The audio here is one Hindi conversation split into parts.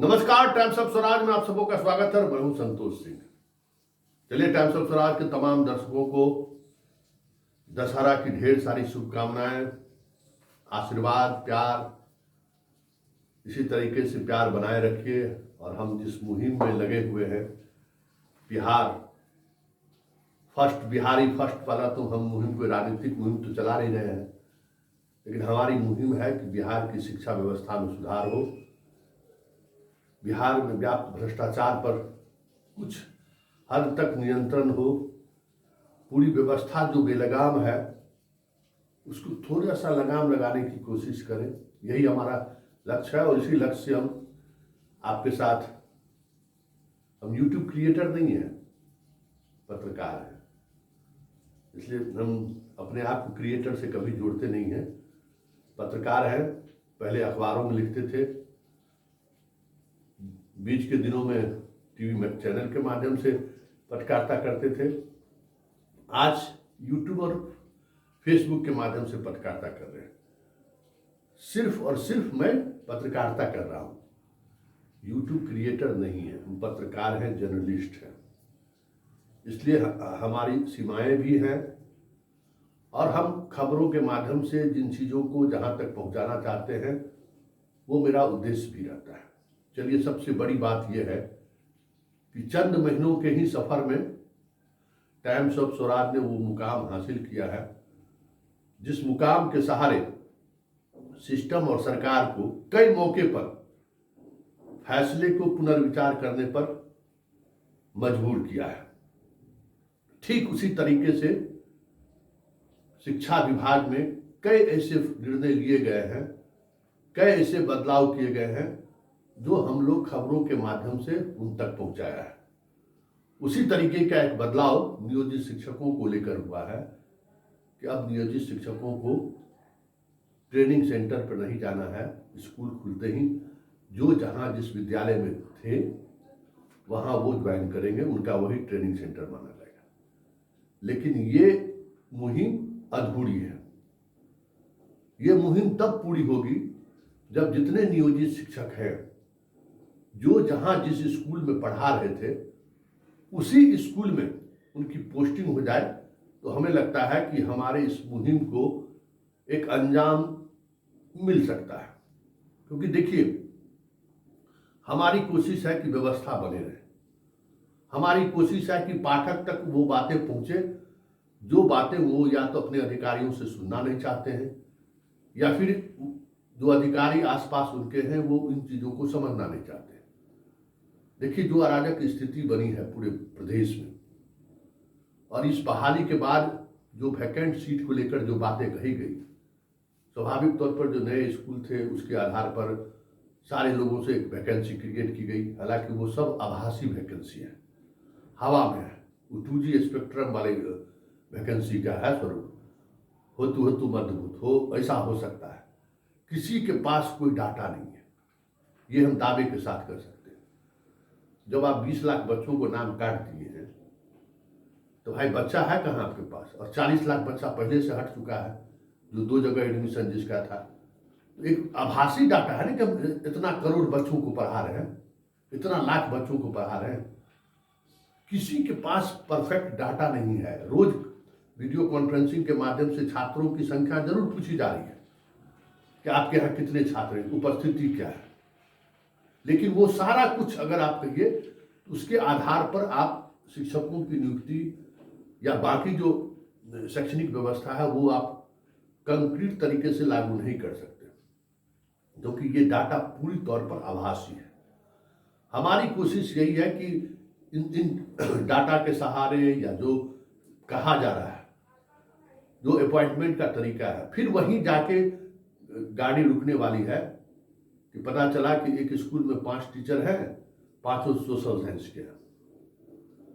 नमस्कार, टाइम्स ऑफ स्वराज में आप सबों का स्वागत है। मैं हूं संतोष सिंह। चलिए, टाइम्स ऑफ स्वराज के तमाम दर्शकों को दशहरा की ढेर सारी शुभकामनाएं, आशीर्वाद, प्यार। इसी तरीके से प्यार बनाए रखिए और हम जिस मुहिम में लगे हुए हैं, बिहारी फर्स्ट वाला तो हम मुहिम को राजनीतिक मुहिम तो चला नहीं रहे हैं, लेकिन हमारी मुहिम है कि बिहार की शिक्षा व्यवस्था में सुधार हो, बिहार में व्याप्त भ्रष्टाचार पर कुछ हद तक नियंत्रण हो, पूरी व्यवस्था जो बेलगाम है उसको थोड़ा सा लगाम लगाने की कोशिश करें। यही हमारा लक्ष्य है और इसी लक्ष्य से हम आपके साथ, हम यूट्यूब क्रिएटर नहीं हैं, पत्रकार हैं, इसलिए हम अपने आप को क्रिएटर से कभी जोड़ते नहीं हैं। पत्रकार हैं, पहले अखबारों में लिखते थे, बीच के दिनों में टीवी में चैनल के माध्यम से पत्रकारिता करते थे, आज यूट्यूब और फेसबुक के माध्यम से पत्रकारिता कर रहे हैं। सिर्फ और सिर्फ मैं पत्रकारिता कर रहा हूं, यूट्यूब क्रिएटर नहीं है, हम पत्रकार हैं, जर्नलिस्ट हैं। इसलिए हमारी सीमाएं भी हैं और हम खबरों के माध्यम से जिन चीज़ों को जहां तक पहुंचाना चाहते हैं वो मेरा उद्देश्य भी रहता है। चलिए, सबसे बड़ी बात यह है कि चंद महीनों के ही सफर में टाइम्स ऑफ स्वराज ने वो मुकाम हासिल किया है जिस मुकाम के सहारे सिस्टम और सरकार को कई मौके पर फैसले को पुनर्विचार करने पर मजबूर किया है। ठीक उसी तरीके से शिक्षा विभाग में कई ऐसे निर्णय लिए गए हैं, कई ऐसे बदलाव किए गए हैं जो हम लोग खबरों के माध्यम से उन तक पहुंचाया है। उसी तरीके का एक बदलाव नियोजित शिक्षकों को लेकर हुआ है कि अब नियोजित शिक्षकों को ट्रेनिंग सेंटर पर नहीं जाना है, स्कूल खुलते ही जो जहां जिस विद्यालय में थे वहां वो ज्वाइन करेंगे, उनका वही ट्रेनिंग सेंटर माना जाएगा। लेकिन ये मुहिम अधूरी है। ये मुहिम तब पूरी होगी जब जितने नियोजित शिक्षक हैं जो जहां जिस स्कूल में पढ़ा रहे थे उसी स्कूल में उनकी पोस्टिंग हो जाए, तो हमें लगता है कि हमारे इस मुहिम को एक अंजाम मिल सकता है। क्योंकि देखिए, हमारी कोशिश है कि व्यवस्था बने रहे, हमारी कोशिश है कि पाठक तक वो बातें पहुंचे जो बातें वो या तो अपने अधिकारियों से सुनना नहीं चाहते हैं या फिर जो अधिकारी आसपास उनके हैं वो इन चीज़ों को समझना नहीं चाहते। देखिए, जो अराजक स्थिति बनी है पूरे प्रदेश में और इस बहाली के बाद जो वैकेंट सीट को लेकर जो बातें कही गई, स्वाभाविक तौर पर जो नए स्कूल थे उसके आधार पर सारे लोगों से एक वैकेंसी क्रिएट की गई। हालांकि वो सब आभासी वैकेंसी है, हवा में है, वो 2G स्पेक्ट्रम वाले वैकेंसी का है स्वरूप, होतु मध्यभूत हो, ऐसा हो सकता है। किसी के पास कोई डाटा नहीं है, ये हम दावे के साथ कर सकते हैं। जब आप 20 लाख बच्चों को नाम काट दिए हैं तो भाई बच्चा है कहाँ आपके पास, और 40 लाख बच्चा पहले से हट चुका है जो 2 जगह एडमिशन जिसका था। तो एक आभासी डाटा है ना कि हम इतना करोड़ बच्चों को पढ़ा रहे हैं, इतना लाख बच्चों को पढ़ा रहे हैं, किसी के पास परफेक्ट डाटा नहीं है। रोज वीडियो कॉन्फ्रेंसिंग के माध्यम से छात्रों की संख्या जरूर पूछी जा रही है कि आपके यहाँ कितने छात्र हैं, उपस्थिति क्या है, लेकिन वो सारा कुछ अगर आप कहिए तो उसके आधार पर आप शिक्षकों की नियुक्ति या बाकी जो शैक्षणिक व्यवस्था है वो आप कंक्रीट तरीके से लागू नहीं कर सकते, क्योंकि ये डाटा पूरी तौर पर आभासी है। हमारी कोशिश यही है कि इन डाटा के सहारे या जो कहा जा रहा है, जो अपॉइंटमेंट का तरीका है, फिर वहीं जाके गाड़ी रुकने वाली है कि पता चला कि एक स्कूल में 5 टीचर हैं, 5 सोशल साइंस के हैं।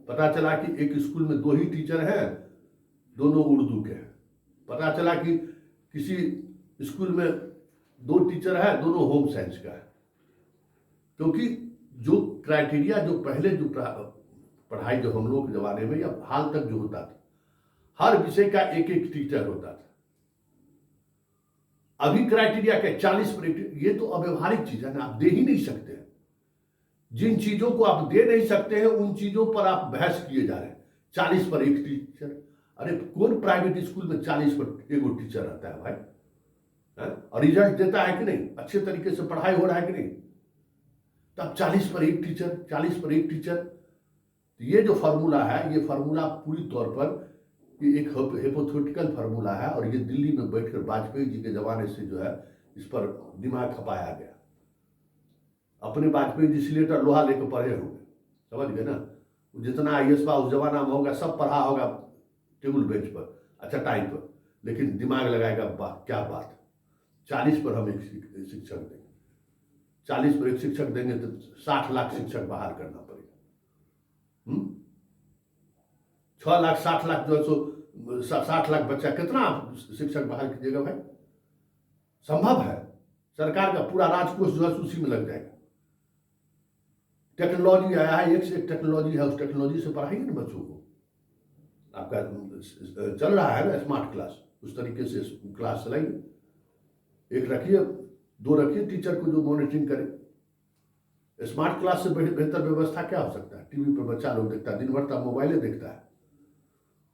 पता चला कि एक स्कूल में 2 ही टीचर हैं, दोनों उर्दू के हैं। पता चला कि किसी स्कूल में 2 टीचर हैं, दोनों होम साइंस का है। क्योंकि जो क्राइटेरिया जो पहले जो पढ़ाई जो हम लोग के जमाने में या हाल तक जो होता था, हर विषय का एक टीचर होता था। अभी क्राइटेरिया क्या 40 पर, ये तो अव्यवहारिक चीज है ना, आप दे ही नहीं सकते। जिन चीजों को आप दे नहीं सकते हैं उन चीजों पर आप बहस किए जा रहे हैं। 40 पर एक टीचर, अरे कौन प्राइवेट स्कूल में 40 पर एगो टीचर रहता है भाई? और रिजल्ट देता है कि नहीं? अच्छे तरीके से पढ़ाई हो रहा है कि नहीं? तब 40 पर एक टीचर, 40 पर एक टीचर। तो ये जो फार्मूला है, ये फार्मूला पूरी तौर पर ये एक हिपोथेटिकल फार्मूला है, और ये दिल्ली में बैठकर वाजपेयी जी के जमाने से जो है इस पर दिमाग खपाया गया। अपने वाजपेयी जी सिलेटर लोहा लेकर पढ़े होंगे, समझ गए ना? जितना IAS बा उस जमाना में होगा, सब पढ़ा होगा टेबल बेंच पर, अच्छा टाइम पर, लेकिन दिमाग लगाएगा क्या बात। 40 पर हम एक शिक्षक देंगे, 40 पर एक शिक्षक देंगे तो 60 लाख शिक्षक बाहर करना पड़ेगा। 6 लाख 60 लाख जो है सो 60 लाख बच्चा, कितना शिक्षक बाहर कीजिएगा भाई? संभव है? सरकार का पूरा राजकोष जो है उसी में लग जाएगा। टेक्नोलॉजी आया है, एक से एक टेक्नोलॉजी है, उस टेक्नोलॉजी से पढ़ाइए ना बच्चों को। आपका चल रहा है ना स्मार्ट क्लास, उस तरीके से क्लास चलाइए। एक रखिए, 2 रखिए टीचर को जो मॉनिटरिंग करे। स्मार्ट क्लास से बेहतर व्यवस्था क्या हो सकता है? टीवी पर बच्चा लोग देखता है, दिन भर तक मोबाइलें देखता है।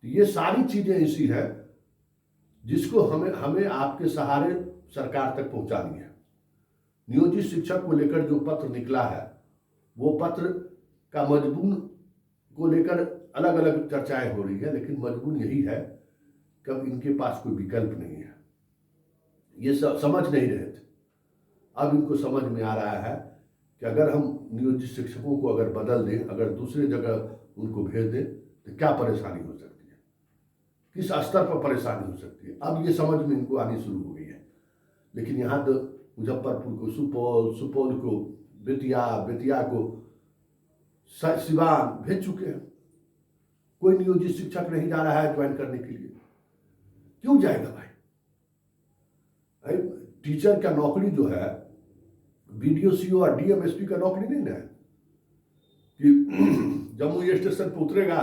तो ये सारी चीजें ऐसी है जिसको हमें आपके सहारे सरकार तक पहुंचानी है। नियोजित शिक्षक को लेकर जो पत्र निकला है, वो पत्र का मजमून को लेकर अलग अलग चर्चाएं हो रही है, लेकिन मजमून यही है कि अब इनके पास कोई विकल्प नहीं है। ये समझ नहीं रहे थे, अब इनको समझ में आ रहा है कि अगर हम नियोजित शिक्षकों को अगर बदल दें, अगर दूसरे जगह उनको भेज दें, तो क्या परेशानी हो सकती है, किस स्तर पर परेशानी हो सकती है। अब ये समझ में इनको आनी शुरू हो गई है। लेकिन यहाँ तो मुजफ्फरपुर को सुपौल, सुपौल को बेतिया, बेतिया को सिवान भेज चुके हैं। कोई नियोजित शिक्षक नहीं जा रहा है ज्वाइन करने के लिए। क्यों जाएगा भाई? टीचर का नौकरी जो है BDO, CO और DM, SP का नौकरी नहीं है कि जम्मू स्टेशन पर उतरेगा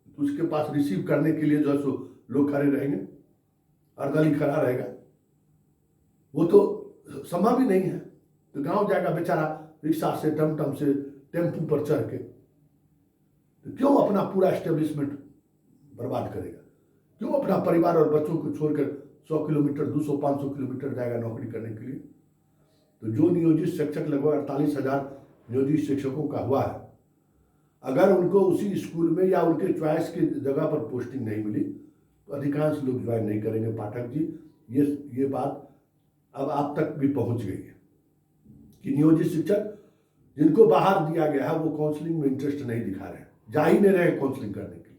तो उसके पास रिसीव करने के लिए जो है सो लोग खड़े रहेंगे, अर्दली खड़ा रहेगा। वो तो संभव ही नहीं है। तो गांव जाएगा बेचारा रिक्शा से, टमटम से, टेम्पू पर चढ़ के। तो क्यों अपना पूरा एस्टेब्लिशमेंट बर्बाद करेगा? क्यों अपना परिवार और बच्चों को छोड़कर 100 किलोमीटर, 200, 500 किलोमीटर जाएगा नौकरी करने के लिए? तो जो नियोजित शिक्षक लगभग 48,000 नियोजित शिक्षकों का हुआ है, अगर उनको उसी स्कूल में या उनके चॉइस की जगह पर पोस्टिंग नहीं मिली तो अधिकांश लोग ज्वाइन नहीं करेंगे। पाठक जी, ये बात अब आप तक भी पहुंच गई है कि नियोजित शिक्षक जिनको बाहर दिया गया है वो काउंसलिंग में इंटरेस्ट नहीं दिखा रहे हैं, जा ही नहीं रहे काउंसलिंग करने के लिए।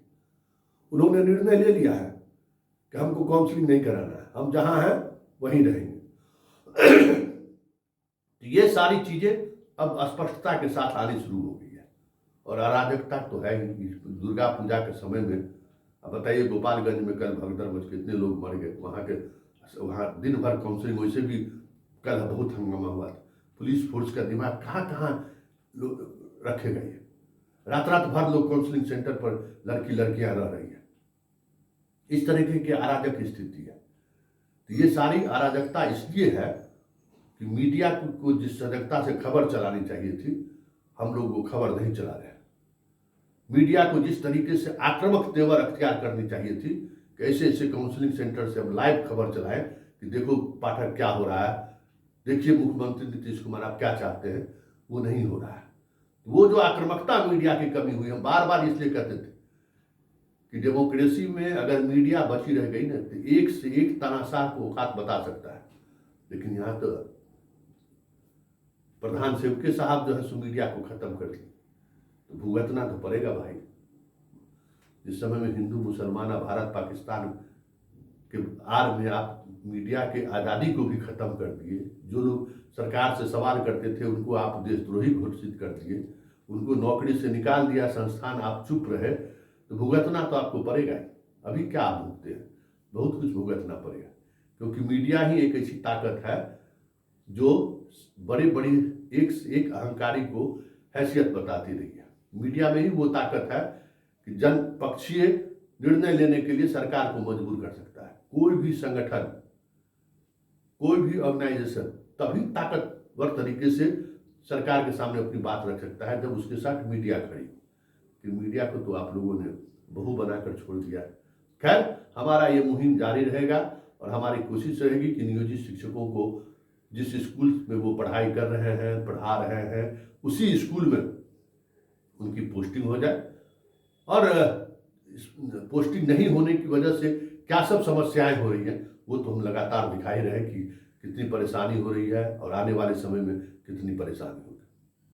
उन्होंने निर्णय ले लिया है कि हमको काउंसलिंग नहीं कराना है, हम जहां हैं वहीं रहेंगे। ये सारी चीजें अब स्पष्टता के साथ आनी शुरू हो गई है, और अराजकता तो है ही। दुर्गा पूजा के समय में अब बताइए, गोपालगंज में कल भगदड़ कितने लोग मर गए। वहाँ दिन भर काउंसलिंग, वैसे भी कल बहुत हंगामा हुआ था। पुलिस फोर्स का दिमाग कहाँ कहाँ लोग रखे गए। रात रात भर लोग काउंसलिंग सेंटर पर लड़कियां रह रही है। इस तरीके की अराजक स्थिति है। तो ये सारी अराजकता इसलिए है कि मीडिया को जिस सजगता से खबर चलानी चाहिए थी, हम लोग वो खबर नहीं चला रहे हैं। मीडिया को जिस तरीके से आक्रामक तेवर अख्तियार करनी चाहिए थी कि ऐसे ऐसे काउंसलिंग सेंटर से हम लाइव खबर चलाएं कि देखो पाठक क्या हो रहा है, देखिए मुख्यमंत्री नीतीश कुमार आप क्या चाहते हैं, वो नहीं हो रहा है। वो जो आक्रामकता मीडिया की कमी हुई, हम बार बार इसलिए कहते थे कि डेमोक्रेसी में अगर मीडिया बची रह गई ना तो एक से एक तानाशाह को औकात बता सकता है। लेकिन यहाँ तो प्रधान सेवके साहब जो है सो मीडिया को खत्म कर दिए, तो भुगतना तो पड़ेगा भाई। जिस समय में हिंदू मुसलमान, भारत पाकिस्तान के आड़ में आप मीडिया के आज़ादी को भी खत्म कर दिए। जो लोग सरकार से सवाल करते थे उनको आप देशद्रोही घोषित कर दिए, उनको नौकरी से निकाल दिया, संस्थान आप चुप रहे, तो भुगतना तो आपको पड़ेगा ही। अभी क्या आप भुगते हैं? बहुत कुछ भुगतना पड़ेगा, क्योंकि मीडिया ही एक ऐसी ताकत है जो बड़ी बड़ी एक से एक अहंकारी को हैसियत बताती रही है। मीडिया में ही वो ताकत है कि जन पक्षीय निर्णय लेने के लिए सरकार को मजबूर कर सकता है। कोई भी संगठन, कोई भी ऑर्गेनाइजेशन तभी ताकतवर तरीके से सरकार के सामने अपनी बात रख सकता है जब उसके साथ मीडिया खड़ी हो। कि मीडिया को तो आप लोगों ने बहू बनाकर छोड़ दिया है। खैर, हमारा ये मुहिम जारी रहेगा और हमारी कोशिश रहेगी कि नियोजित शिक्षकों को जिस स्कूल में वो पढ़ाई कर रहे हैं, पढ़ा रहे हैं, उसी स्कूल में उनकी पोस्टिंग हो जाए। और पोस्टिंग नहीं होने की वजह से क्या सब समस्याएं हो रही हैं वो तो हम लगातार दिखा ही रहे हैं कि कितनी परेशानी हो रही है और आने वाले समय में कितनी परेशानी हो